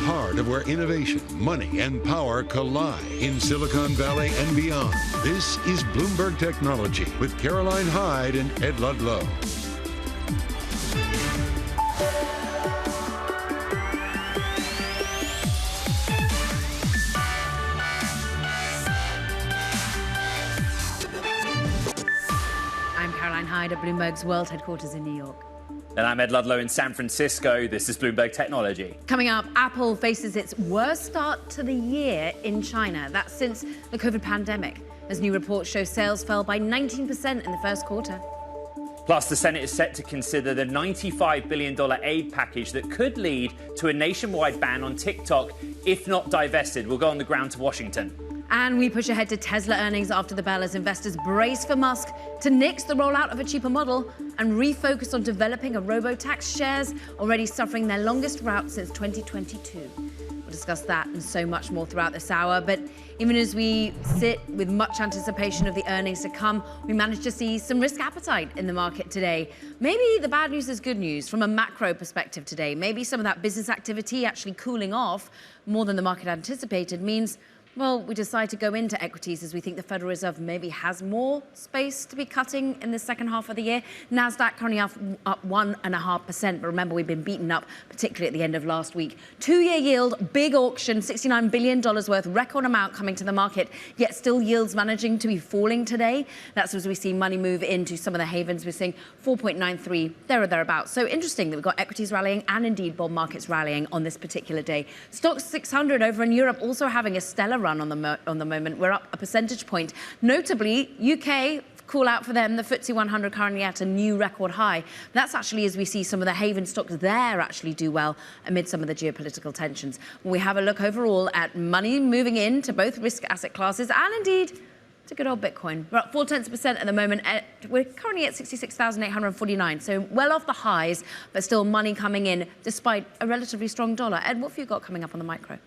heart of where innovation, money, and power collide in Silicon Valley and beyond. This is Bloomberg Technology with Caroline Hyde and Ed Ludlow. I'm Caroline Hyde at Bloomberg's world headquarters in New York. And I'm Ed Ludlow in San Francisco. This is Bloomberg Technology. Coming up, Apple faces its worst start to the year in China. That's since the COVID pandemic, as new reports show sales fell by 19% in the first quarter. Plus, the Senate is set to consider the $95 billion aid package that could lead to a nationwide ban on TikTok, if not divested. We'll go on the ground to Washington. And we push ahead to Tesla earnings after the bell as investors brace for Musk to nix the rollout of a cheaper model and refocus on developing a robo-tax, shares already suffering their longest rout since 2022. We'll discuss that and so much more throughout this hour. But even as we sit with much anticipation of the earnings to come, we managed to see some risk appetite in the market today. Maybe the bad news is good news from a macro perspective today. Maybe some of that business activity actually cooling off more than the market anticipated means, well, we decide to go into equities as we think the Federal Reserve maybe has more space to be cutting in the second half of the year. NASDAQ currently up 1.5%, but remember, we've been beaten up, particularly at the end of last week. Two-year yield, big auction, $69 billion worth, record amount coming to the market, yet still yields managing to be falling today. That's as we see money move into some of the havens. We're seeing 4.93, there or thereabouts. So interesting that we've got equities rallying and indeed bond markets rallying on this particular day. Stoxx 600 over in Europe also having a stellar run on the moment. We're up a percentage point. Notably, UK, call out for them, the FTSE 100 currently at a new record high. That's actually as we see some of the haven stocks there actually do well amid some of the geopolitical tensions. When we have a look overall at money moving into both risk asset classes and indeed to good old Bitcoin. We're up 0.4% at the moment. We're currently at 66,849, so well off the highs, but still money coming in despite a relatively strong dollar. Ed, what have you got coming up on the micro?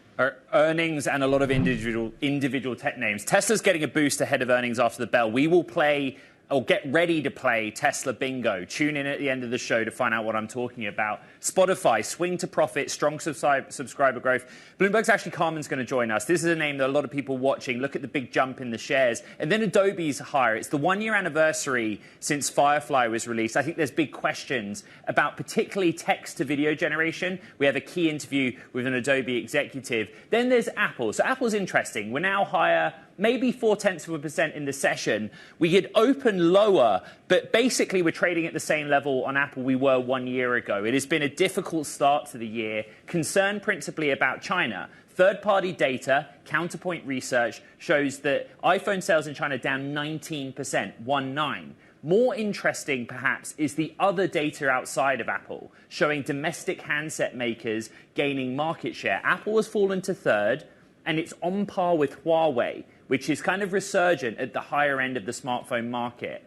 Earnings and a lot of individual tech names. Tesla's getting a boost ahead of earnings after the bell. We will play or get ready to play Tesla Bingo. Tune in at the end of the show to find out what I'm talking about. Spotify, swing to profit, strong subscriber growth. Bloomberg's Ashley Carmen's going to join us. This is a name that a lot of people watching. Look at the big jump in the shares. And then Adobe's higher. It's the one-year anniversary since Firefly was released. I think there's big questions about particularly text-to-video generation. We have a key interview with an Adobe executive. Then there's Apple. So Apple's interesting. We're now higher, maybe 0.4% in the session. We had opened lower, but basically we're trading at the same level on Apple we were 1 year ago. It has been a difficult start to the year, concerned principally about China. Third-party data, Counterpoint Research, shows that iPhone sales in China down 19%, 19. More interesting, perhaps, is the other data outside of Apple, showing domestic handset makers gaining market share. Apple has fallen to third, and it's on par with Huawei, which is kind of resurgent at the higher end of the smartphone market.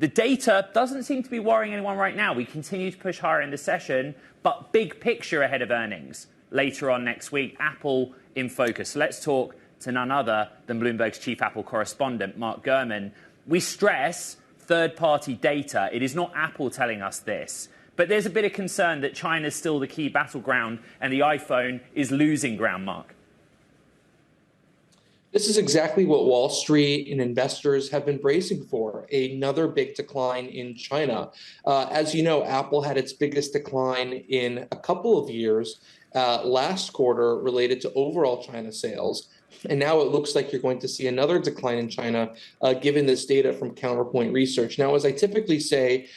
The data doesn't seem to be worrying anyone right now. We continue to push higher in the session, but big picture ahead of earnings. Later on next week, Apple in focus. So let's talk to none other than Bloomberg's chief Apple correspondent, Mark Gurman. We stress third-party data. It is not Apple telling us this. But there's a bit of concern that China's still the key battleground and the iPhone is losing ground, Mark. This is exactly what Wall Street and investors have been bracing for, another big decline in China. As you know, Apple had its biggest decline in a couple of years last quarter related to overall China sales. And now it looks like you're going to see another decline in China, given this data from Counterpoint Research. Now, as I typically say,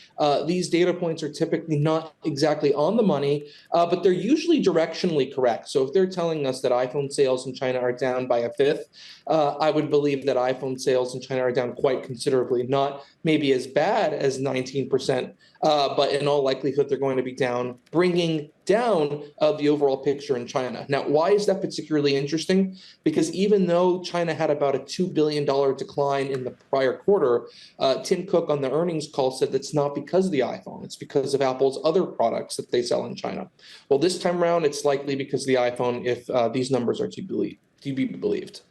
these data points are typically not exactly on the money, but they're usually directionally correct. So if they're telling us that iPhone sales in China are down by a fifth, I would believe that iPhone sales in China are down quite considerably, not maybe as bad as 19%, but in all likelihood, they're going to be down, bringing down the overall picture in China. Now, why is that particularly interesting? Because even though China had about a $2 billion decline in the prior quarter, Tim Cook on the earnings call said that's not because of the iPhone. It's because of Apple's other products that they sell in China. Well, this time around, it's likely because of the iPhone if these numbers are to be believed.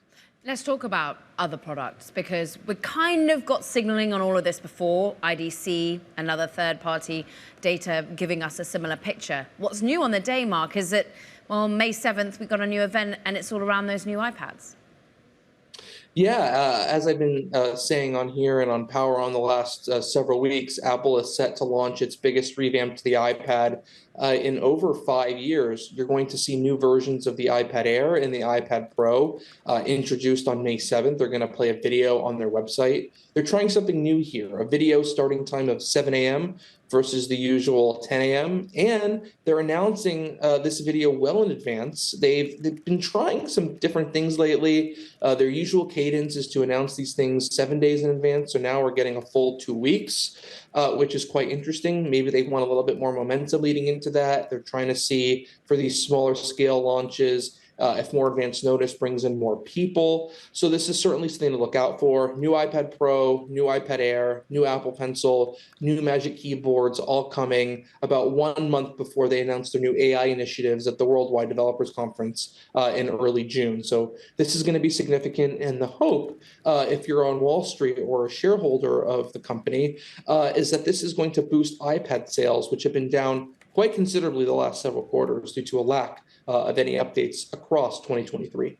Let's talk about other products, because we kind of got signaling on all of this before. IDC, another third-party data giving us a similar picture. What's new on the day, Mark, is that Well, May 7th, we got a new event, and it's all around those new iPads. Yeah, as I've been saying on here and on Power on the last several weeks, Apple is set to launch its biggest revamp to the iPad in over 5 years. You're going to see new versions of the iPad Air and the iPad Pro introduced on May 7th. They're going to play a video on their website. They're trying something new here, a video starting time of 7 a.m. versus the usual 10 a.m. And they're announcing this video well in advance. They've been trying some different things lately. Their usual cadence is to announce these things 7 days in advance. So now we're getting a full 2 weeks, which is quite interesting. Maybe they want a little bit more momentum leading into that. They're trying to see for these smaller scale launches if more advance notice brings in more people. So this is certainly something to look out for. New iPad Pro, new iPad Air, new Apple Pencil, new Magic Keyboards, all coming about 1 month before they announce their new AI initiatives at the Worldwide Developers Conference in early June. So this is going to be significant. And the hope, if you're on Wall Street or a shareholder of the company, is that this is going to boost iPad sales, which have been down quite considerably the last several quarters due to a lack of any updates across 2023.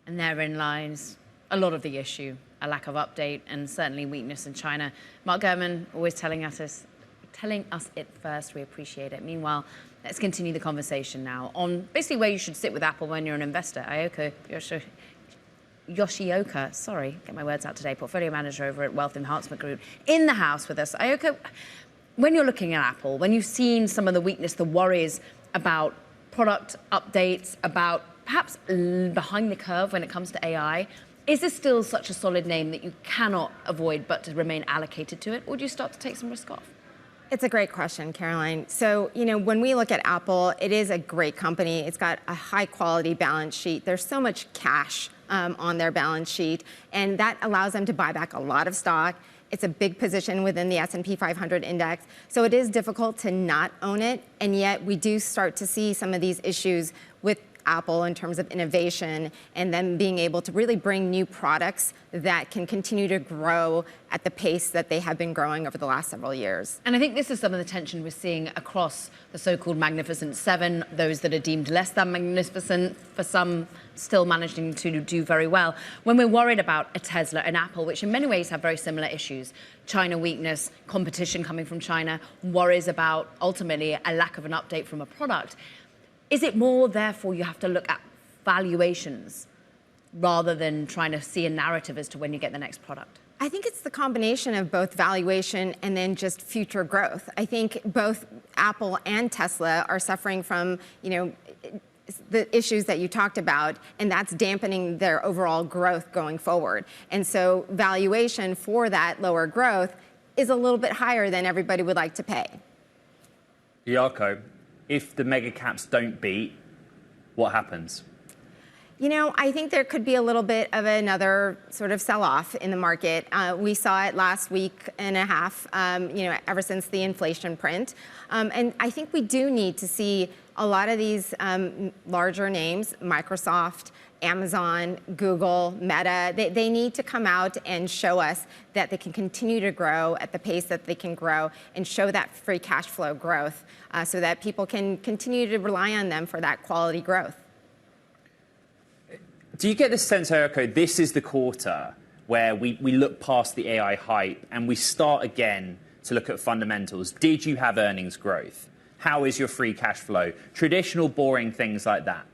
And therein lies a lot of the issue, a lack of update and certainly weakness in China. Mark Gurman always telling us it first. We appreciate it. Meanwhile, let's continue the conversation now on basically where you should sit with Apple when you're an investor. Ayoko Yoshioka, sorry, get my words out today, portfolio manager over at Wealth Enhancement Group, in the house with us. Ayoko, when you're looking at Apple, when you've seen some of the weakness, the worries about product updates, about perhaps behind the curve when it comes to AI, is this still such a solid name that you cannot avoid but to remain allocated to it, or do you start to take some risk off? It's a great question, Caroline. So, when we look at Apple, it is a great company. It's got a high quality balance sheet. There's so much cash on their balance sheet, and that allows them to buy back a lot of stock. It's a big position within the S&P 500 index. So it is difficult to not own it. And yet we do start to see some of these issues with Apple in terms of innovation and them being able to really bring new products that can continue to grow at the pace that they have been growing over the last several years. And I think this is some of the tension we're seeing across the so-called Magnificent Seven, those that are deemed less than magnificent, for some still managing to do very well. When we're worried about a Tesla and Apple, which in many ways have very similar issues, China weakness, competition coming from China, worries about ultimately a lack of an update from a product, is it more, therefore, you have to look at valuations rather than trying to see a narrative as to when you get the next product? I think it's the combination of both valuation and then just future growth. I think both Apple and Tesla are suffering from, the issues that you talked about, and that's dampening their overall growth going forward. And so valuation for that lower growth is a little bit higher than everybody would like to pay. Yarko, if the mega caps don't beat, what happens? I think there could be a little bit of another sort of sell-off in the market. We saw it last week and a half, ever since the inflation print. And I think we do need to see a lot of these larger names, Microsoft, Amazon, Google, Meta, they need to come out and show us that they can continue to grow at the pace that they can grow and show that free cash flow growth so that people can continue to rely on them for that quality growth. Do you get the sense, Eriko, this is the quarter where we look past the AI hype and we start again to look at fundamentals? Did you have earnings growth? How is your free cash flow? Traditional, boring things like that.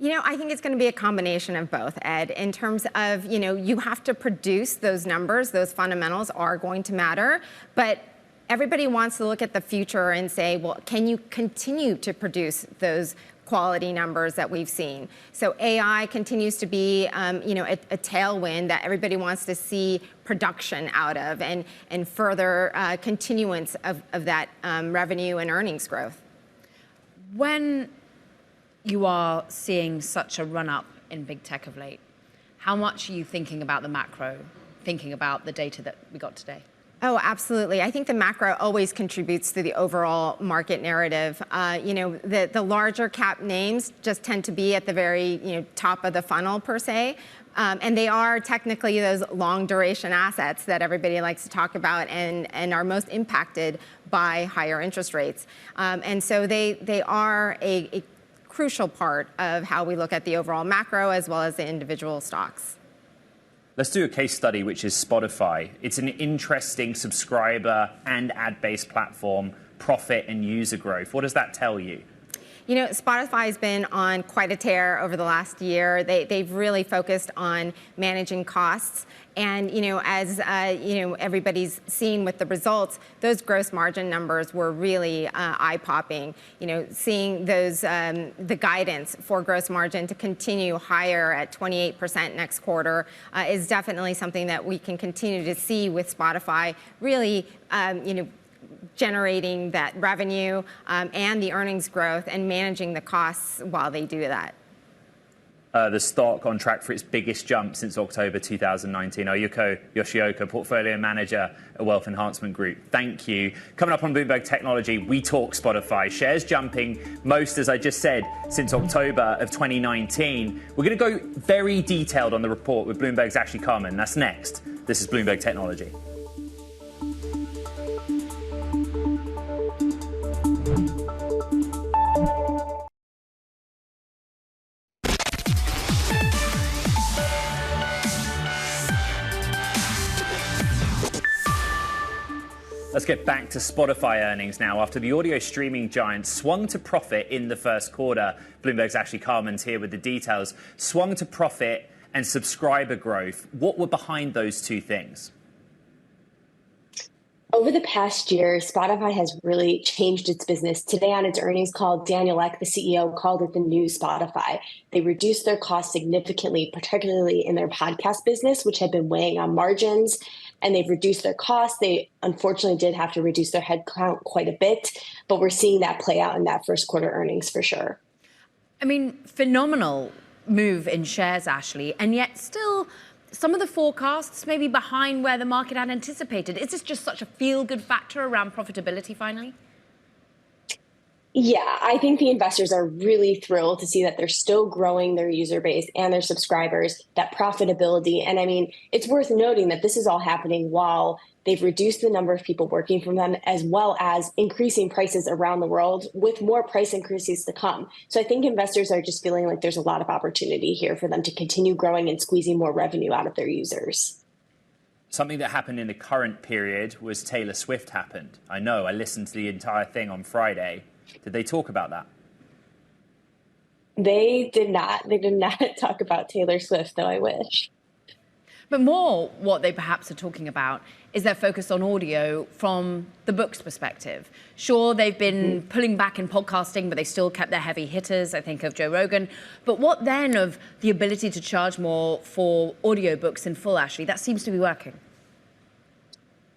I think it's going to be a combination of both, Ed, in terms of, you have to produce those numbers. Those fundamentals are going to matter. But everybody wants to look at the future and say, well, can you continue to produce those quality numbers that we've seen? So AI continues to be, a tailwind that everybody wants to see production out of and further continuance of that revenue and earnings growth. When you are seeing such a run-up in big tech of late, how much are you thinking about the macro, thinking about the data that we got today? Oh, absolutely. I think the macro always contributes to the overall market narrative. The larger cap names just tend to be at the very top of the funnel per se. And they are technically those long duration assets that everybody likes to talk about and are most impacted by higher interest rates. And so they are a crucial part of how we look at the overall macro as well as the individual stocks. Let's do a case study, which is Spotify. It's an interesting subscriber and ad-based platform, profit and user growth. What does that tell you? You know, Spotify's been on quite a tear over the last year. They've really focused on managing costs. And, you know, as, everybody's seen with the results, those gross margin numbers were really eye-popping. You know, seeing those, the guidance for gross margin to continue higher at 28% next quarter is definitely something that we can continue to see with Spotify really, generating that revenue and the earnings growth and managing the costs while they do that. The stock on track for its biggest jump since October 2019. Oyuko Yoshioka, Portfolio Manager at Wealth Enhancement Group. Thank you. Coming up on Bloomberg Technology, we talk Spotify. Shares jumping most, as I just said, since October of 2019. We're going to go very detailed on the report with Bloomberg's Ashley Carman. That's next. This is Bloomberg Technology. Let's get back to Spotify earnings now. After the audio streaming giant swung to profit in the first quarter, Bloomberg's Ashley Carman's here with the details. Swung to profit and subscriber growth. What were behind those two things? Over the past year, Spotify has really changed its business. Today on its earnings call, Daniel Ek, the CEO, called it the new Spotify. They reduced their costs significantly, particularly in their podcast business, which had been weighing on margins, and they've reduced their costs. They unfortunately did have to reduce their headcount quite a bit, but we're seeing that play out in that first quarter earnings for sure. I mean, phenomenal move in shares, Ashley, and yet still some of the forecasts may be behind where the market had anticipated. Is this just such a feel-good factor around profitability finally? Yeah, I think the investors are really thrilled to see that they're still growing their user base and their subscribers, that profitability. And I mean, it's worth noting that this is all happening while they've reduced the number of people working from them, as well as increasing prices around the world with more price increases to come. So I think investors are just feeling like there's a lot of opportunity here for them to continue growing and squeezing more revenue out of their users. Something that happened in the current period was Taylor Swift happened. I know, I listened to the entire thing on Friday. Did they talk about that? They did not. They did not talk about Taylor Swift, though I wish. But more what they perhaps are talking about is their focus on audio from the book's perspective. Sure, they've been pulling back in podcasting, but they still kept their heavy hitters. I think of Joe Rogan. But what then of the ability to charge more for audiobooks in full, Ashley? That seems to be working.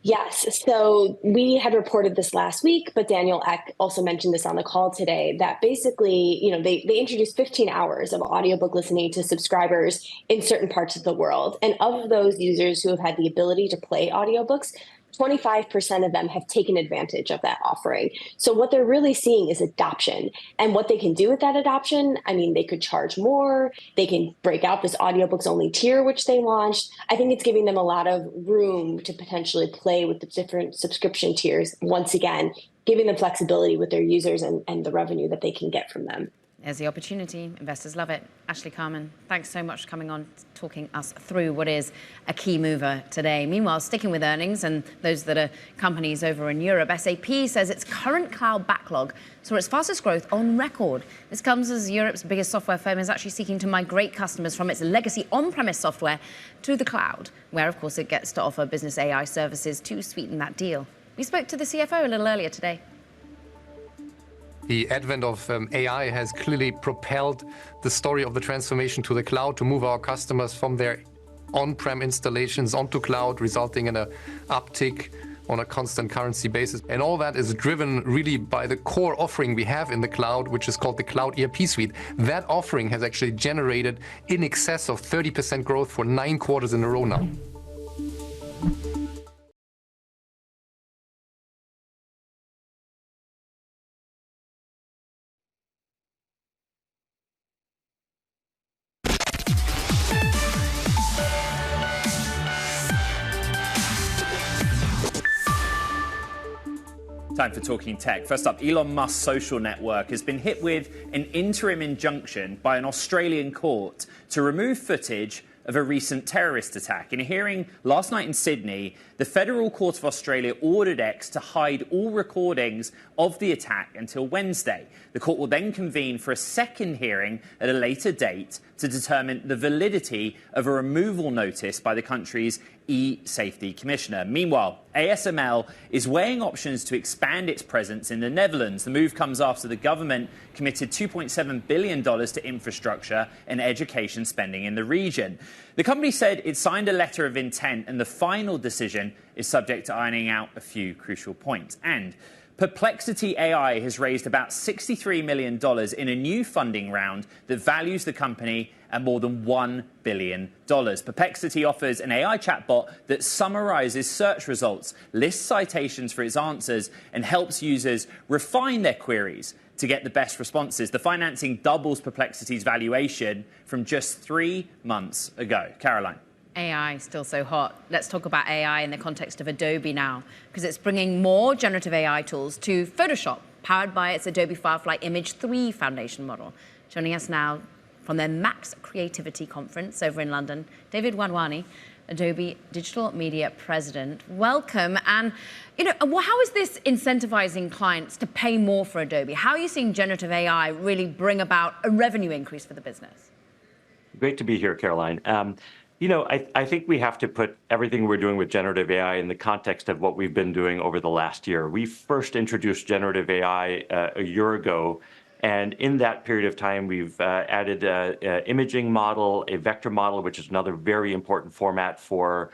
Yes. So we had reported this last week, but Daniel Ek also mentioned this on the call today, that basically, they introduced 15 hours of audiobook listening to subscribers in certain parts of the world. And of those users who have had the ability to play audiobooks, 25% of them have taken advantage of that offering. So what they're really seeing is adoption. And what they can do with that adoption, I mean, they could charge more. They can break out this audiobooks only tier, which they launched. I think it's giving them a lot of room to potentially play with the different subscription tiers. Once again, giving them flexibility with their users and the revenue that they can get from them. There's the opportunity. Investors love it. Ashley Carman, thanks so much for coming on, talking us through what is a key mover today. Meanwhile, sticking with earnings and those that are companies over in Europe, SAP says its current cloud backlog saw its fastest growth on record. This comes as Europe's biggest software firm is actually seeking to migrate customers from its legacy on-premise software to the cloud, where, of course, it gets to offer business AI services to sweeten that deal. We spoke to the CFO a little earlier today. The advent of AI has clearly propelled the story of the transformation to the cloud to move our customers from their on-prem installations onto cloud, resulting in an uptick on a constant currency basis. And all that is driven really by the core offering we have in the cloud, which is called the Cloud ERP Suite. That offering has actually generated in excess of 30% growth for 9 quarters in a row now. Time for Talking Tech. First up, Elon Musk's social network has been hit with an interim injunction by an Australian court to remove footage of a recent terrorist attack. In a hearing last night in Sydney, the Federal Court of Australia ordered X to hide all recordings of the attack until Wednesday. The court will then convene for a second hearing at a later date to determine the validity of a removal notice by the country's e-safety commissioner. Meanwhile, ASML is weighing options to expand its presence in the Netherlands. The move comes after the government committed $2.7 billion to infrastructure and education spending in the region. The company said it signed a letter of intent, and the final decision is subject to ironing out a few crucial points. And Perplexity AI has raised about $63 million in a new funding round that values the company at more than $1 billion. Perplexity offers an AI chatbot that summarizes search results, lists citations for its answers, and helps users refine their queries to get the best responses. The financing doubles Perplexity's valuation from just 3 months ago. Caroline. AI still so hot. Let's talk about AI in the context of Adobe now, because it's bringing more generative AI tools to Photoshop, powered by its Adobe Firefly Image 3 foundation model. Joining us now from their Max Creativity Conference over in London, David Wanwani, Adobe Digital Media President. Welcome. And, how is this incentivizing clients to pay more for Adobe? How are you seeing generative AI really bring about a revenue increase for the business? Great to be here, Caroline. I think we have to put everything we're doing with generative AI in the context of what we've been doing over the last year. We first introduced generative AI a year ago, and in that period of time, we've added an imaging model, a vector model, which is another very important format for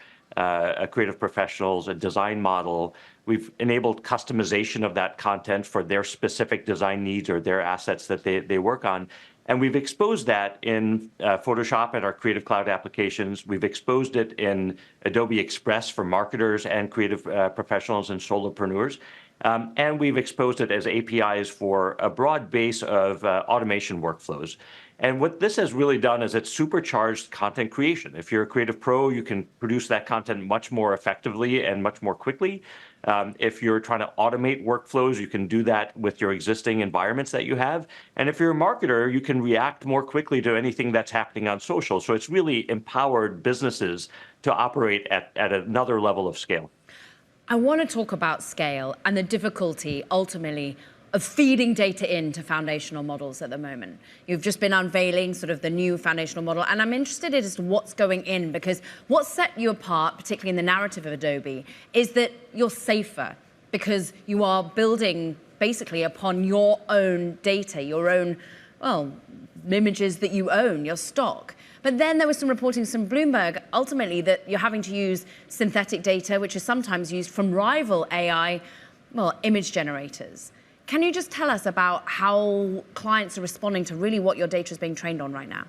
creative professionals, a design model. We've enabled customization of that content for their specific design needs or their assets that they work on. And we've exposed that in Photoshop and our Creative Cloud applications. We've exposed it in Adobe Express for marketers and creative professionals and solopreneurs. And we've exposed it as APIs for a broad base of automation workflows. And what this has really done is it's supercharged content creation. If you're a creative pro, you can produce that content much more effectively and much more quickly. If you're trying to automate workflows, you can do that with your existing environments that you have. And if you're a marketer, you can react more quickly to anything that's happening on social. So it's really empowered businesses to operate at another level of scale. I want to talk about scale and the difficulty, ultimately, of feeding data into foundational models at the moment. You've just been unveiling sort of the new foundational model, and I'm interested as to what's going in, because what set you apart, particularly in the narrative of Adobe, is that you're safer because you are building basically upon your own data, your own, images that you own, your stock. But then there was some reporting from Bloomberg, ultimately, that you're having to use synthetic data, which is sometimes used from rival AI, image generators. Can you just tell us about how clients are responding to really what your data is being trained on right now?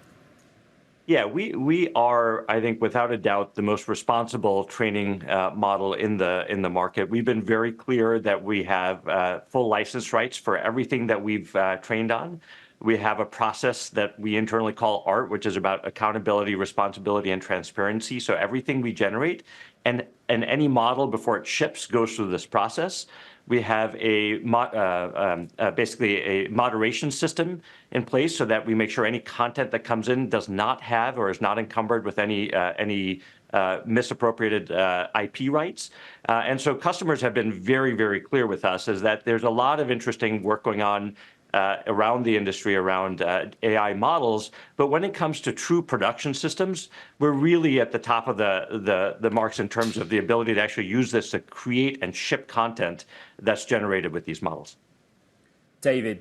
Yeah, we are, I think, without a doubt, the most responsible training model in the market. We've been very clear that we have full license rights for everything that we've trained on. We have a process that we internally call ART, which is about accountability, responsibility, and transparency. So everything we generate and any model before it ships goes through this process. We have basically a moderation system in place so that we make sure any content that comes in does not have or is not encumbered with any misappropriated IP rights. And so customers have been very, very clear with us is that there's a lot of interesting work going on around the industry, around AI models. But when it comes to true production systems, we're really at the top of the marks in terms of the ability to actually use this to create and ship content that's generated with these models. David,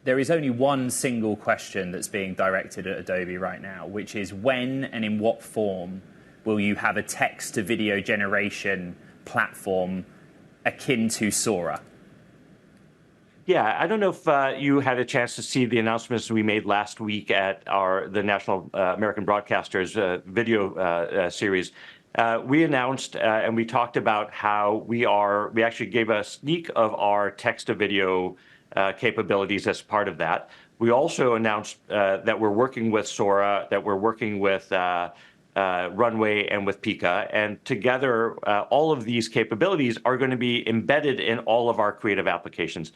there is only one single question that's being directed at Adobe right now, which is when and in what form will you have a text-to-video generation platform akin to Sora? Yeah, I don't know if you had a chance to see the announcements we made last week at the National American Broadcasters video series. We announced and we talked about how we actually gave a sneak of our text-to-video capabilities as part of that. We also announced that we're working with Sora, that we're working with Runway and with Pika. And together, all of these capabilities are going to be embedded in all of our creative applications.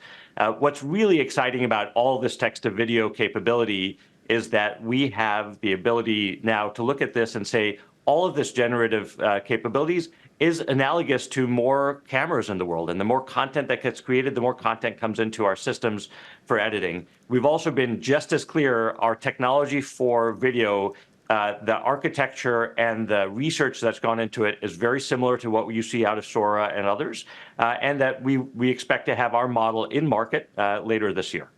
What's really exciting about all this text-to-video capability is that we have the ability now to look at this and say, all of this generative capabilities is analogous to more cameras in the world. And the more content that gets created, the more content comes into our systems for editing. We've also been just as clear, our technology for video, the architecture and the research that's gone into it is very similar to what you see out of Sora and others, and that we expect to have our model in market later this year.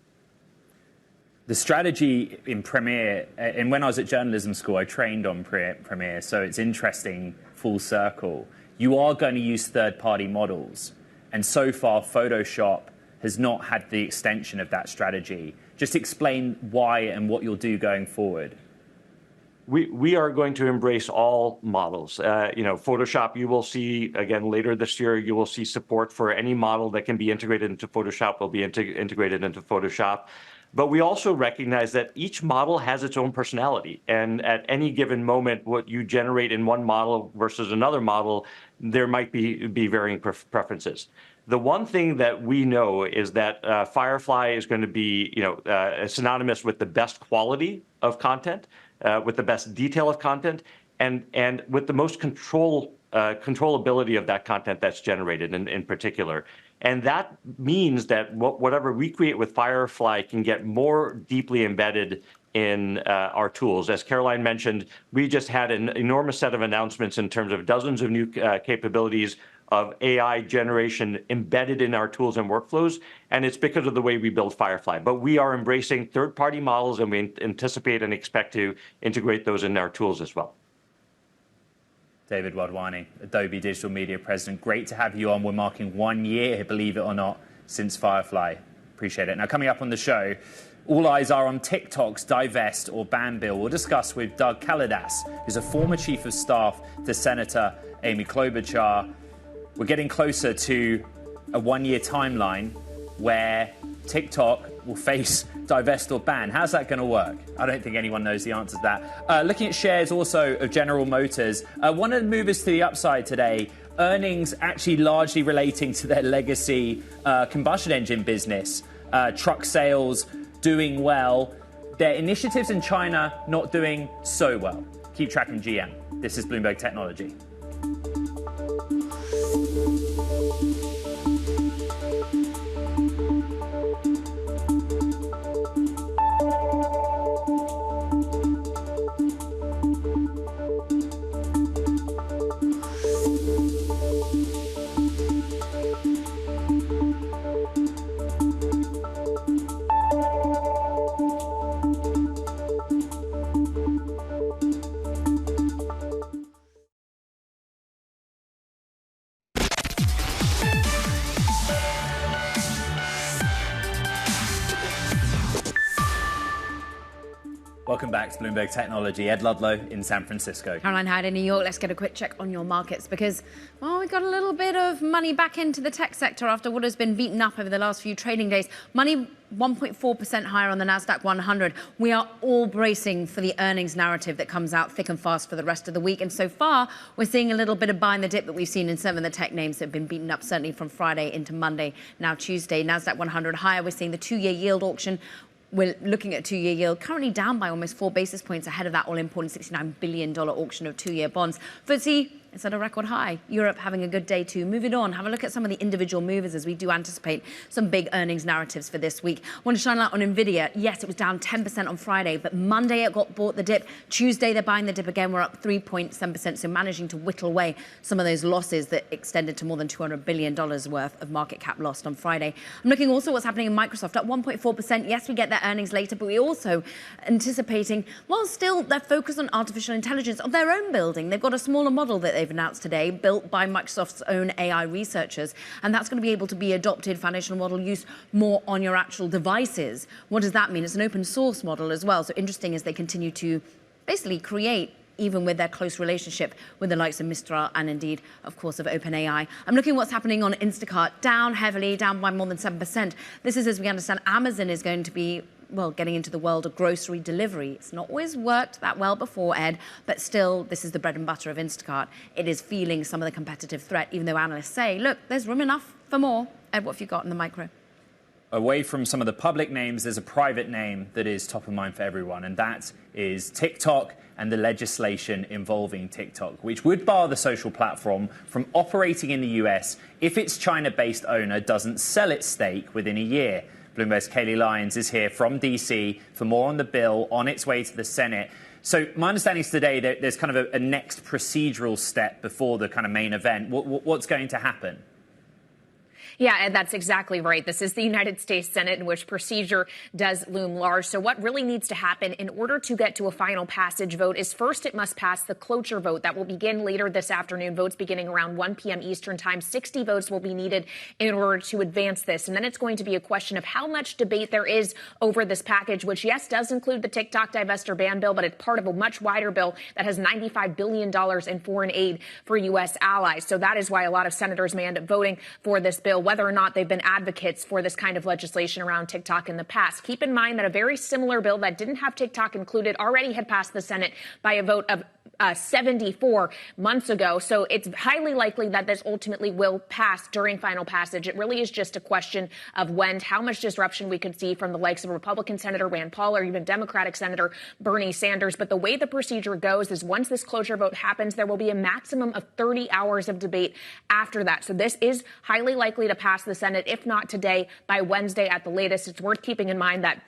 The strategy in Premiere, and when I was at journalism school, I trained on Premiere, so it's interesting, full circle. You are going to use third-party models, and so far Photoshop has not had the extension of that strategy. Just explain why and what you'll do going forward. We are going to embrace all models. Photoshop, you will see, again, later this year, you will see support for any model that can be integrated into Photoshop will be integrated into Photoshop. But we also recognize that each model has its own personality. And at any given moment, what you generate in one model versus another model, there might be varying preferences. The one thing that we know is that Firefly is going to be synonymous with the best quality of content, with the best detail of content, and with the most controllability of that content that's generated in particular. And that means that whatever we create with Firefly can get more deeply embedded in our tools. As Caroline mentioned, we just had an enormous set of announcements in terms of dozens of new capabilities of AI generation embedded in our tools and workflows, and it's because of the way we build Firefly. But we are embracing third-party models, and we anticipate and expect to integrate those in our tools as well. David Wadhwani, Adobe Digital Media President. Great to have you on. We're marking 1 year, believe it or not, since Firefly. Appreciate it. Now, coming up on the show, all eyes are on TikTok's divest or ban bill. We'll discuss with Doug Kaladas, who's a former chief of staff to Senator Amy Klobuchar. We're getting closer to a 1 year timeline where TikTok will face divest or ban. How's that going to work? I don't think anyone knows the answer to that. Looking at shares also of General Motors, one of the movers to the upside today, earnings actually largely relating to their legacy combustion engine business. Truck sales doing well. Their initiatives in China not doing so well. Keep tracking GM. This is Bloomberg Technology. Welcome back to Bloomberg Technology. Ed Ludlow in San Francisco. Caroline Hyde in New York. Let's get a quick check on your markets because, well, we got a little bit of money back into the tech sector after what has been beaten up over the last few trading days. Money 1.4% higher on the NASDAQ 100. We are all bracing for the earnings narrative that comes out thick and fast for the rest of the week. And so far, we're seeing a little bit of buying the dip that we've seen in some of the tech names that have been beaten up, certainly from Friday into Monday, now Tuesday. NASDAQ 100 higher. We're seeing the two-year yield auction. We're looking at two-year yield, currently down by almost 4 basis points ahead of that all-important $69 billion auction of two-year bonds. FTSE is at a record high. Europe having a good day too. Moving on, have a look at some of the individual movers as we do anticipate some big earnings narratives for this week. I want to shine a light on NVIDIA. Yes, it was down 10% on Friday, but Monday it got bought the dip. Tuesday they're buying the dip again. We're up 3.7%, so managing to whittle away some of those losses that extended to more than $200 billion worth of market cap lost on Friday. I'm looking also at what's happening in Microsoft, up 1.4%. Yes, we get their earnings later, but we're also anticipating, well, still their focus on artificial intelligence of their own building. They've got a smaller model that they've announced today, built by Microsoft's own AI researchers, and that's going to be able to be adopted, foundational model use more on your actual devices. What does that mean? It's an open source model as well, so interesting as they continue to basically create, even with their close relationship with the likes of Mistral and indeed, of course, of OpenAI. I'm looking at what's happening on Instacart, down heavily, down by more than 7%. This is, as we understand, Amazon is going to be getting into the world of grocery delivery. It's not always worked that well before, Ed, but still, this is the bread and butter of Instacart. It is feeling some of the competitive threat, even though analysts say, look, there's room enough for more. Ed, what have you got in the micro? Away from some of the public names, there's a private name that is top of mind for everyone, and that is TikTok and the legislation involving TikTok, which would bar the social platform from operating in the US if its China-based owner doesn't sell its stake within a year. Bloomberg's Kayleigh Lyons is here from DC for more on the bill on its way to the Senate. So my understanding is today that there's kind of a next procedural step before the kind of main event. What's going to happen? Yeah, and that's exactly right. This is the United States Senate, in which procedure does loom large. So what really needs to happen in order to get to a final passage vote is first it must pass the cloture vote that will begin later this afternoon, votes beginning around 1 p.m. Eastern time. 60 votes will be needed in order to advance this. And then it's going to be a question of how much debate there is over this package, which, yes, does include the TikTok divestiture ban bill, but it's part of a much wider bill that has $95 billion in foreign aid for U.S. allies. So that is why a lot of senators may end up voting for this bill, whether or not they've been advocates for this kind of legislation around TikTok in the past. Keep in mind that a very similar bill that didn't have TikTok included already had passed the Senate by a vote of 74 months ago. So it's highly likely that this ultimately will pass during final passage. It really is just a question of when, how much disruption we could see from the likes of Republican Senator Rand Paul or even Democratic Senator Bernie Sanders. But the way the procedure goes is once this cloture vote happens, there will be a maximum of 30 hours of debate after that. So this is highly likely to pass the Senate, if not today, by Wednesday at the latest. It's worth keeping in mind that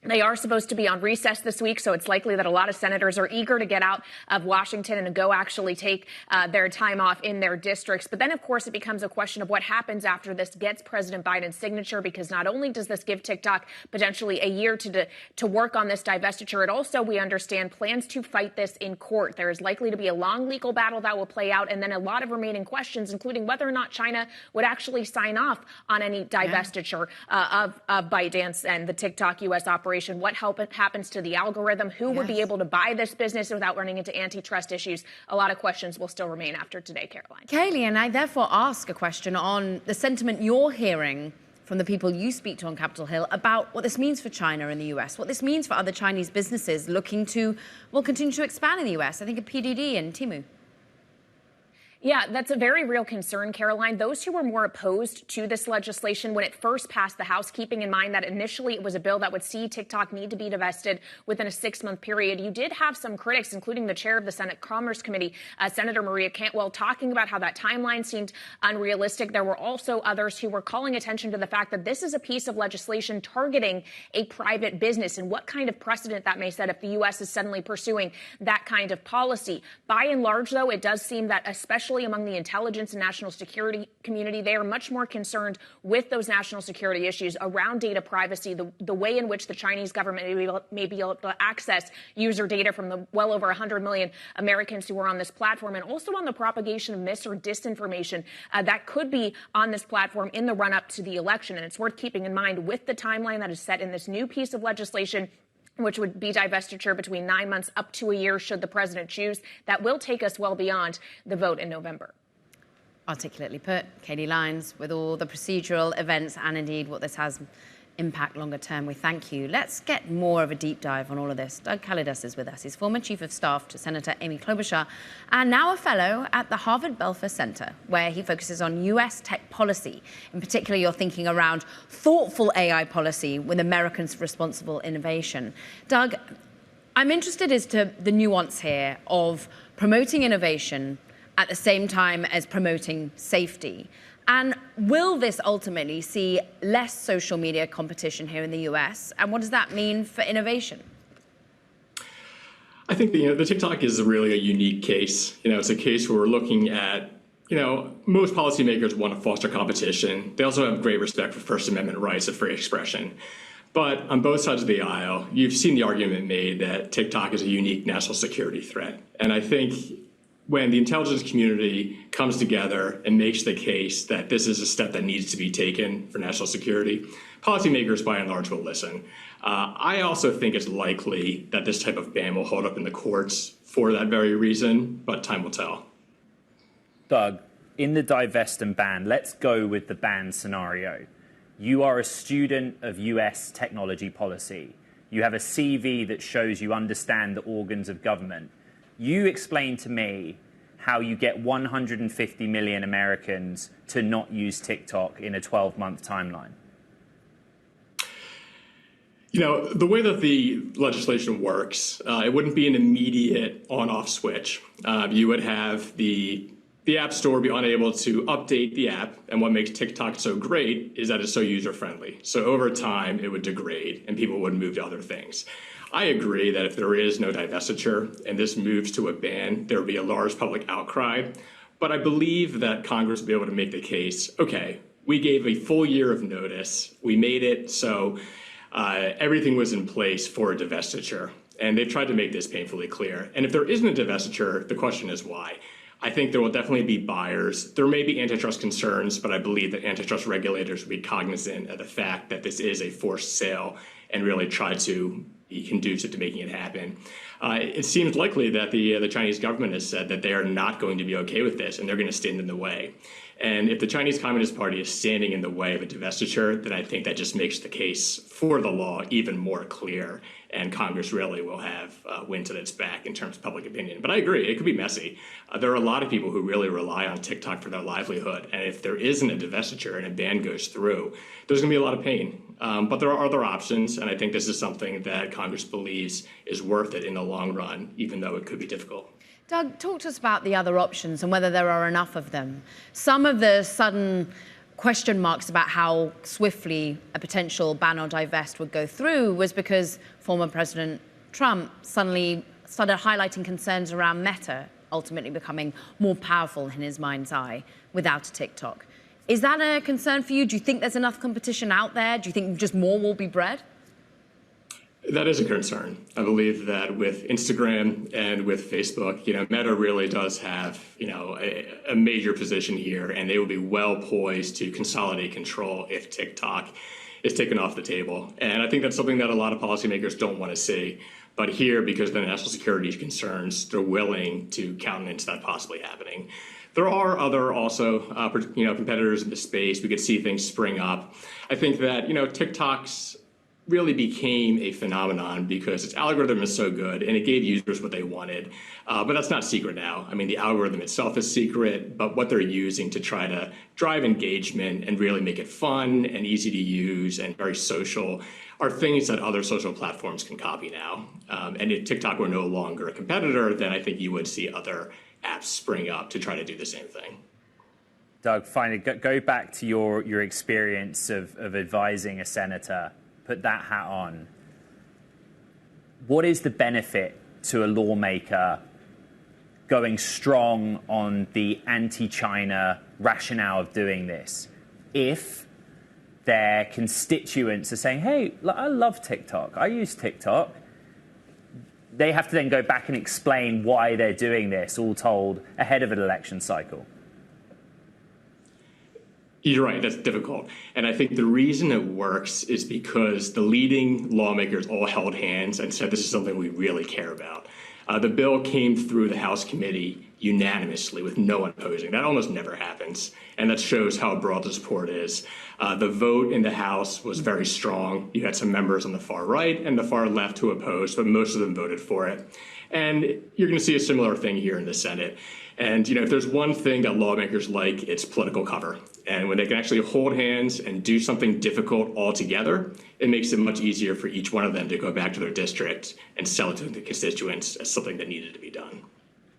they are supposed to be on recess this week, so it's likely that a lot of senators are eager to get out of Washington and to go actually take their time off in their districts. But then, of course, it becomes a question of what happens after this gets President Biden's signature, because not only does this give TikTok potentially a year to work on this divestiture, it also, we understand, plans to fight this in court. There is likely to be a long legal battle that will play out, and then a lot of remaining questions, including whether or not China would actually sign off on any divestiture of ByteDance and the TikTok U.S. operation. What happens to the algorithm? Who would be able to buy this business without running into antitrust issues? A lot of questions will still remain after today, Caroline. Kayleigh, and I therefore ask a question on the sentiment you're hearing from the people you speak to on Capitol Hill about what this means for China and the US, what this means for other Chinese businesses looking to, continue to expand in the US. I think of PDD and Temu. Yeah, that's a very real concern, Caroline. Those who were more opposed to this legislation when it first passed the House, keeping in mind that initially it was a bill that would see TikTok need to be divested within a 6-month period. You did have some critics, including the chair of the Senate Commerce Committee, Senator Maria Cantwell, talking about how that timeline seemed unrealistic. There were also others who were calling attention to the fact that this is a piece of legislation targeting a private business and what kind of precedent that may set if the U.S. is suddenly pursuing that kind of policy. By and large, though, it does seem that especially among the intelligence and national security community, they are much more concerned with those national security issues around data privacy, the way in which the Chinese government may be able to access user data from the well over 100 million Americans who are on this platform, and also on the propagation of mis or disinformation that could be on this platform in the run-up to the election. And it's worth keeping in mind with the timeline that is set in this new piece of legislation, which would be divestiture between 9 months up to a year should the president choose. That will take us well beyond the vote in November. Articulately put, Kayleigh Lyons, with all the procedural events and indeed what this has impact longer term. We thank you. Let's get more of a deep dive on all of this. Doug Kalidas is with us. He's former chief of staff to Senator Amy Klobuchar and now a fellow at the Harvard Belfer Center, where he focuses on U.S. tech policy. In particular, you're thinking around thoughtful AI policy with Americans' responsible innovation. Doug, I'm interested as to the nuance here of promoting innovation at the same time as promoting safety. And will this ultimately see less social media competition here in the US? And what does that mean for innovation? I think the TikTok is really a unique case. It's a case where we're looking at, most policymakers want to foster competition. They also have great respect for First Amendment rights of free expression. But on both sides of the aisle, you've seen the argument made that TikTok is a unique national security threat. And I think when the intelligence community comes together and makes the case that this is a step that needs to be taken for national security, policymakers by and large will listen. I also think it's likely that this type of ban will hold up in the courts for that very reason, but time will tell. Doug, in the divest and ban, let's go with the ban scenario. You are a student of US technology policy. You have a CV that shows you understand the organs of government. You explain to me how you get 150 million Americans to not use TikTok in a 12-month timeline. You know, the way that the legislation works, it wouldn't be an immediate on-off switch. You would have the App Store be unable to update the app, and what makes TikTok so great is that it's so user-friendly. So over time, it would degrade, and people would move to other things. I agree that if there is no divestiture and this moves to a ban, there would be a large public outcry. But I believe that Congress will be able to make the case, okay, we gave a full year of notice, we made it so everything was in place for a divestiture. And they've tried to make this painfully clear. And if there isn't a divestiture, the question is why? I think there will definitely be buyers. There may be antitrust concerns, but I believe that antitrust regulators will be cognizant of the fact that this is a forced sale and really try to be conducive to making it happen. It seems likely that the Chinese government has said that they are not going to be okay with this and they're going to stand in the way. And if the Chinese Communist Party is standing in the way of a divestiture, then I think that just makes the case for the law even more clear. And Congress really will have wind at its back in terms of public opinion. But I agree, it could be messy. There are a lot of people who really rely on TikTok for their livelihood. And if there isn't a divestiture and a ban goes through, there's going to be a lot of pain. But there are other options. And I think this is something that Congress believes is worth it in the long run, even though it could be difficult. Doug, talk to us about the other options and whether there are enough of them. Some of the sudden question marks about how swiftly a potential ban or divest would go through was because former President Trump suddenly started highlighting concerns around Meta ultimately becoming more powerful in his mind's eye without a TikTok. Is that a concern for you? Do you think there's enough competition out there? Do you think just more will be bred? That is a concern. I believe that with Instagram and with Facebook, Meta really does have, a major position here, and they will be well poised to consolidate control if TikTok is taken off the table. And I think that's something that a lot of policymakers don't want to see. But here, because of the national security concerns, they're willing to countenance that possibly happening. There are other also, competitors in the space. We could see things spring up. I think that, TikTok's really became a phenomenon because its algorithm is so good and it gave users what they wanted. But that's not secret now. I mean, the algorithm itself is secret, but what they're using to try to drive engagement and really make it fun and easy to use and very social are things that other social platforms can copy now. And if TikTok were no longer a competitor, then I think you would see other apps spring up to try to do the same thing. Doug, finally, go back to your experience of advising a senator. Put that hat on. What is the benefit to a lawmaker going strong on the anti-China rationale of doing this if their constituents are saying, hey, I love TikTok, I use TikTok? They have to then go back and explain why they're doing this, all told, ahead of an election cycle. You're right, that's difficult. And I think the reason it works is because the leading lawmakers all held hands and said this is something we really care about. The bill came through the House committee unanimously with no one opposing. That almost never happens, and that shows how broad the support is. The vote in the House was very strong. You had some members on the far right and the far left who opposed, but most of them voted for it. And you're going to see a similar thing here in the Senate. And, if there's one thing that lawmakers like, it's political cover. And when they can actually hold hands and do something difficult all together, it makes it much easier for each one of them to go back to their district and sell it to the constituents as something that needed to be done.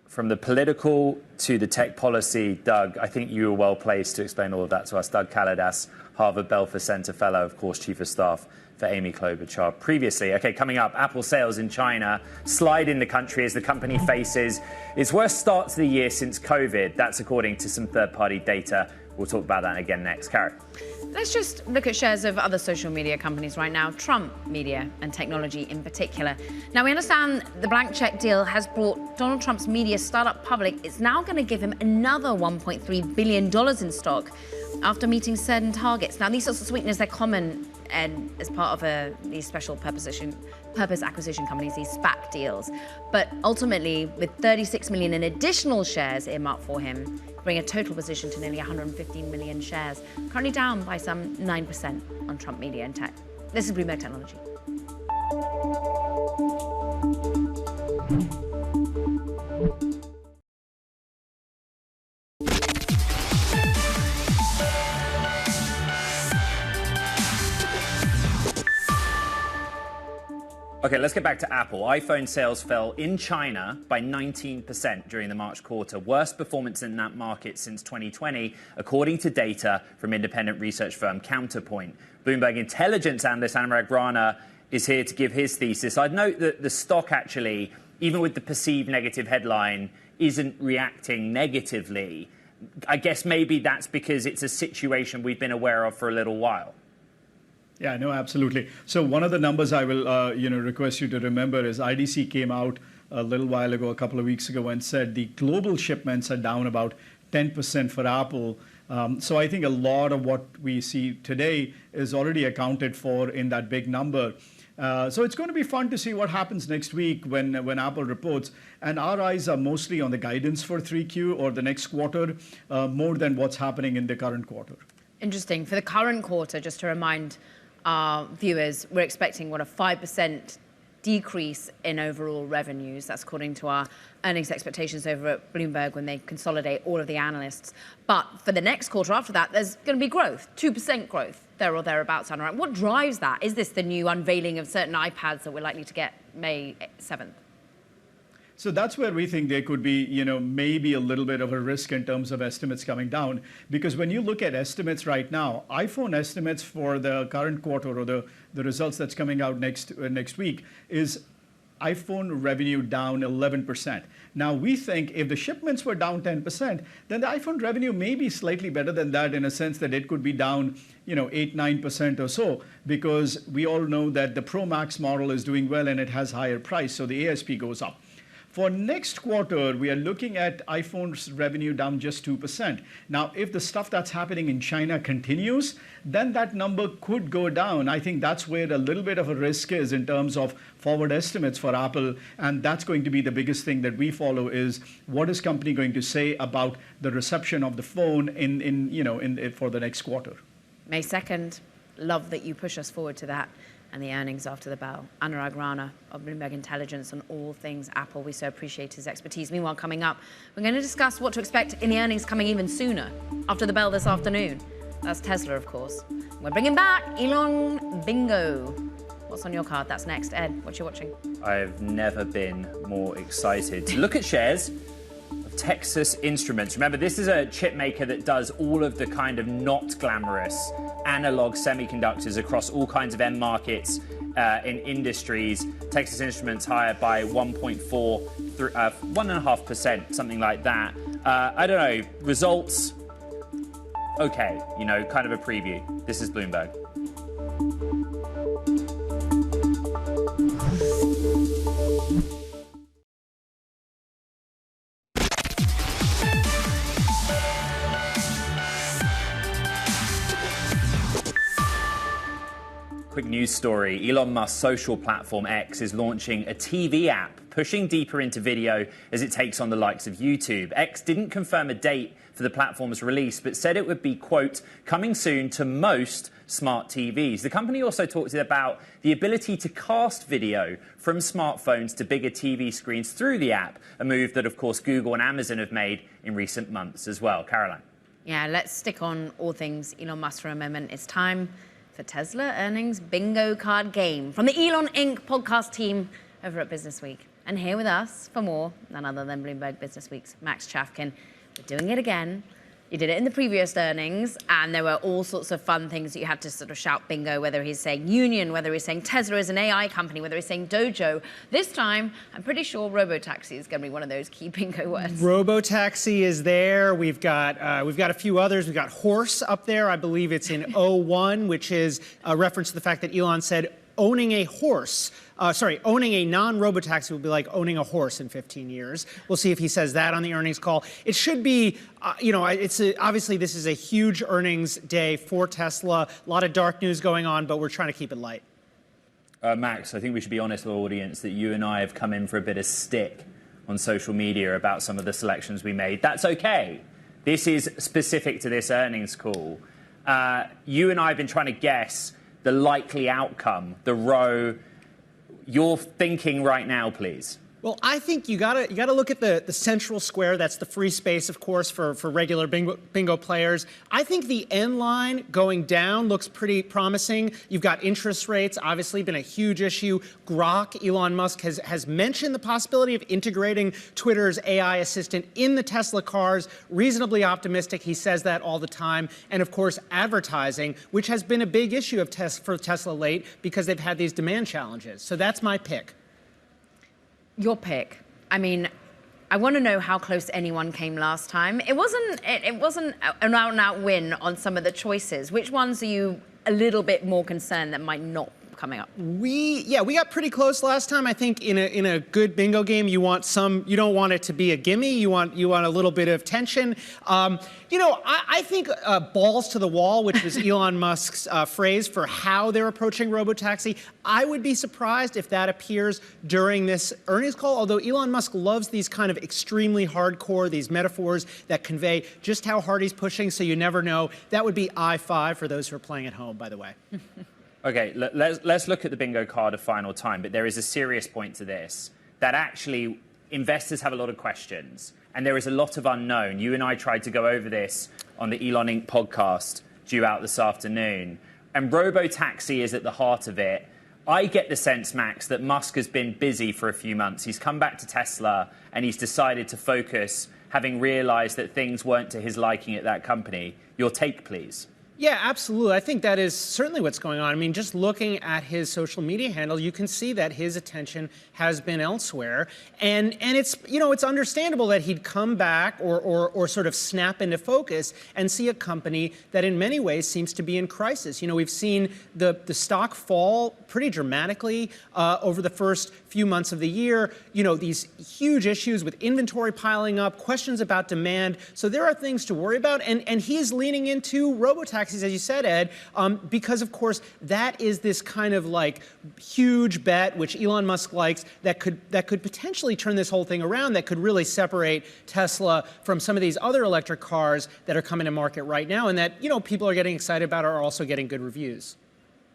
From the political to the tech policy, Doug, I think you are well placed to explain all of that to us. Doug Kaladas, Harvard Belfer Center Fellow, of course, Chief of Staff for Amy Klobuchar previously. Okay, coming up, Apple sales in China slide in the country as the company faces its worst start to the year since COVID. That's according to some third-party data. We'll talk about that again next. Karen. Let's just look at shares of other social media companies right now, Trump Media and Technology in particular. Now, we understand the blank check deal has brought Donald Trump's media startup public. It's now going to give him another $1.3 billion in stock after meeting certain targets. Now, these sorts of sweeteners, they're common as part of these special purpose acquisition companies, these SPAC deals. But ultimately, with 36 million in additional shares earmarked for him, bring a total position to nearly 115 million shares, currently down by some 9% on Trump Media and Tech. This is Bloomberg Technology. Okay, let's get back to Apple. iPhone sales fell in China by 19% during the March quarter. Worst performance in that market since 2020, according to data from independent research firm Counterpoint. Bloomberg Intelligence analyst Anurag Rana is here to give his thesis. I'd note that the stock actually, even with the perceived negative headline, isn't reacting negatively. I guess maybe that's because it's a situation we've been aware of for a little while. Yeah, no, absolutely. So one of the numbers I will, request you to remember is IDC came out a little while ago, a couple of weeks ago, and said the global shipments are down about 10% for Apple. So I think a lot of what we see today is already accounted for in that big number. So it's going to be fun to see what happens next week when Apple reports. And our eyes are mostly on the guidance for 3Q or the next quarter, more than what's happening in the current quarter. Interesting. For the current quarter, just to remind our viewers, we're expecting, a 5% decrease in overall revenues. That's according to our earnings expectations over at Bloomberg when they consolidate all of the analysts. But for the next quarter after that, there's going to be growth, 2% growth, there or thereabouts. What drives that? Is this the new unveiling of certain iPads that we're likely to get May 7th? So that's where we think there could be, maybe a little bit of a risk in terms of estimates coming down. Because when you look at estimates right now, iPhone estimates for the current quarter or the results that's coming out next week is iPhone revenue down 11%. Now, we think if the shipments were down 10%, then the iPhone revenue may be slightly better than that in a sense that it could be down, 8-9% or so, because we all know that the Pro Max model is doing well and it has higher price, so the ASP goes up. For next quarter, we are looking at iPhone's revenue down just 2%. Now, if the stuff that's happening in China continues, then that number could go down. I think that's where a little bit of a risk is in terms of forward estimates for Apple. And that's going to be the biggest thing that we follow is what is company going to say about the reception of the phone for the next quarter. May 2nd. Love that you push us forward to that. And the earnings after the bell. Anurag Rana of Bloomberg Intelligence on all things Apple. We so appreciate his expertise. Meanwhile, coming up, we're going to discuss what to expect in the earnings coming even sooner, after the bell this afternoon. That's Tesla, of course. We're bringing back Elon Bingo. What's on your card? That's next. Ed, what you watching? I've never been more excited to look at shares of Texas Instruments. Remember, this is a chip maker that does all of the kind of not glamorous analog semiconductors across all kinds of end markets in industries. Texas Instruments higher by 1.5%, something like that. I don't know, results, okay, kind of a preview. This is Bloomberg. Quick news story. Elon Musk's social platform X is launching a TV app, pushing deeper into video as it takes on the likes of YouTube. X didn't confirm a date for the platform's release, but said it would be, quote, coming soon to most smart TVs. The company also talked about the ability to cast video from smartphones to bigger TV screens through the app, a move that, of course, Google and Amazon have made in recent months as well. Caroline. Yeah, let's stick on all things Elon Musk for a moment. It's time for Tesla earnings bingo card game from the Elon Inc. podcast team over at Business Week. And here with us for more, none other than Bloomberg Business Week's Max Chafkin. We're doing it again. You did it in the previous earnings, and there were all sorts of fun things that you had to sort of shout bingo, whether he's saying Union, whether he's saying Tesla is an AI company, whether he's saying Dojo. This time, I'm pretty sure robotaxi is going to be one of those key bingo words. Robotaxi is there. We've got a few others. We've got horse up there. I believe it's in 01, which is a reference to the fact that Elon said owning a non-robotaxi will be like owning a horse in 15 years. We'll see if he says that on the earnings call. It should be, obviously this is a huge earnings day for Tesla. A lot of dark news going on, but we're trying to keep it light. Max, I think we should be honest with the audience that you and I have come in for a bit of stick on social media about some of the selections we made. That's okay. This is specific to this earnings call. You and I have been trying to guess the likely outcome, the row your thinking right now, please. Well, I think you gotta look at the central square. That's the free space, of course, for regular bingo players. I think the end line going down looks pretty promising. You've got interest rates, obviously been a huge issue. Grok, Elon Musk has mentioned the possibility of integrating Twitter's AI assistant in the Tesla cars. Reasonably optimistic. He says that all the time. And of course, advertising, which has been a big issue for Tesla late because they've had these demand challenges. So that's my pick. Your pick. I mean, I want to know how close anyone came last time. It wasn't an out-and-out win on some of the choices. Which ones are you a little bit more concerned that might not coming up? We got pretty close last time. I think in a good bingo game, you don't want it to be a gimme. You want a little bit of tension. I think balls to the wall, which was Elon Musk's phrase for how they're approaching robotaxi. I would be surprised if that appears during this earnings call, although Elon Musk loves these kind of extremely hardcore, these metaphors that convey just how hard he's pushing, so you never know. That would be I-5 for those who are playing at home, by the way. Okay, let's look at the bingo card a final time, but there is a serious point to this, that actually investors have a lot of questions, and there is a lot of unknown. You and I tried to go over this on the Elon Inc. podcast due out this afternoon, and robotaxi is at the heart of it. I get the sense, Max, that Musk has been busy for a few months. He's come back to Tesla, and he's decided to focus, having realized that things weren't to his liking at that company. Your take, please. Yeah, absolutely. I think that is certainly what's going on. I mean, just looking at his social media handle, you can see that his attention has been elsewhere. And it's, it's understandable that he'd come back or sort of snap into focus and see a company that in many ways seems to be in crisis. We've seen the stock fall pretty dramatically over the first few months of the year. These huge issues with inventory piling up, questions about demand. So there are things to worry about. And he's leaning into robotaxis, as you said, Ed, because, of course, that is this kind of like huge bet, which Elon Musk likes, that could potentially turn this whole thing around, that could really separate Tesla from some of these other electric cars that are coming to market right now and that, people are getting excited about or are also getting good reviews.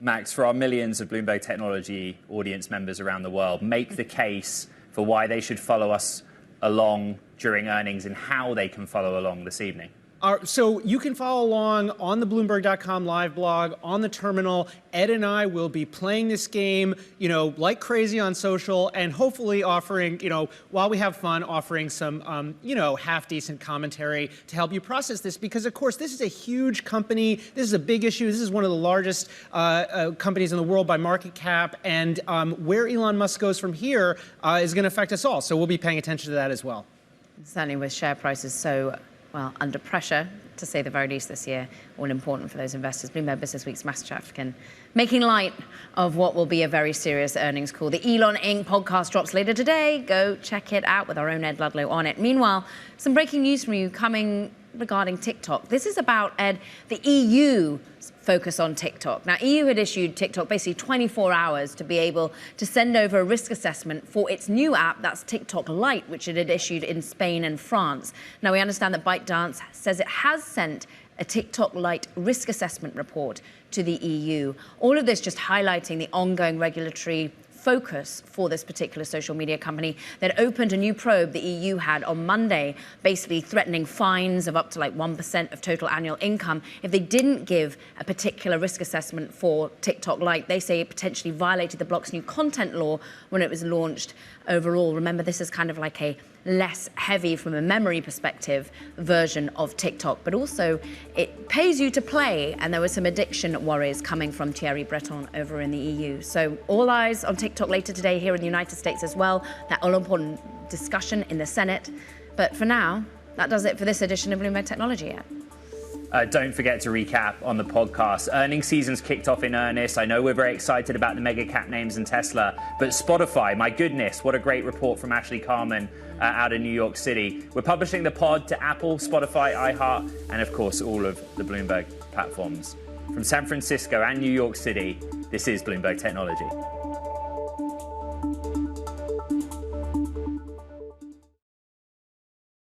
Max, for our millions of Bloomberg Technology audience members around the world, make the case for why they should follow us along during earnings and how they can follow along this evening. So you can follow along on the Bloomberg.com live blog, on the terminal. Ed and I will be playing this game, like crazy on social, and hopefully offering, while we have fun, offering some, half-decent commentary to help you process this. Because, of course, this is a huge company. This is a big issue. This is one of the largest companies in the world by market cap. And where Elon Musk goes from here is going to affect us all. So we'll be paying attention to that as well. Certainly with share prices so under pressure, to say the very least this year, all important for those investors. Bloomberg Business Week's Master African making light of what will be a very serious earnings call. The Elon Inc. podcast drops later today. Go check it out with our own Ed Ludlow on it. Meanwhile, some breaking news from you coming regarding TikTok. This is about, Ed, the EU focus on TikTok. Now, EU had issued TikTok basically 24 hours to be able to send over a risk assessment for its new app, that's TikTok Lite, which it had issued in Spain and France. Now, we understand that ByteDance says it has sent a TikTok Lite risk assessment report to the EU. All of this just highlighting the ongoing regulatory focus for this particular social media company that opened a new probe the EU had on Monday, basically threatening fines of up to 1% of total annual income if they didn't give a particular risk assessment for TikTok Lite. They say it potentially violated the bloc's new content law when it was launched overall. Remember, this is kind of like a less heavy from a memory perspective version of TikTok, but also it pays you to play, and there were some addiction worries coming from Thierry Breton over in the EU. So all eyes on TikTok later today here in the United States as well, that all-important discussion in the Senate. But for now, that does it for this edition of Bloomberg Technology. Don't forget to recap on the podcast. Earnings season's kicked off in earnest. I know we're very excited about the mega cap names and Tesla, but Spotify, my goodness, what a great report from Ashley Carman out of New York City. We're publishing the pod to Apple, Spotify, iHeart, and of course, all of the Bloomberg platforms. From San Francisco and New York City, this is Bloomberg Technology.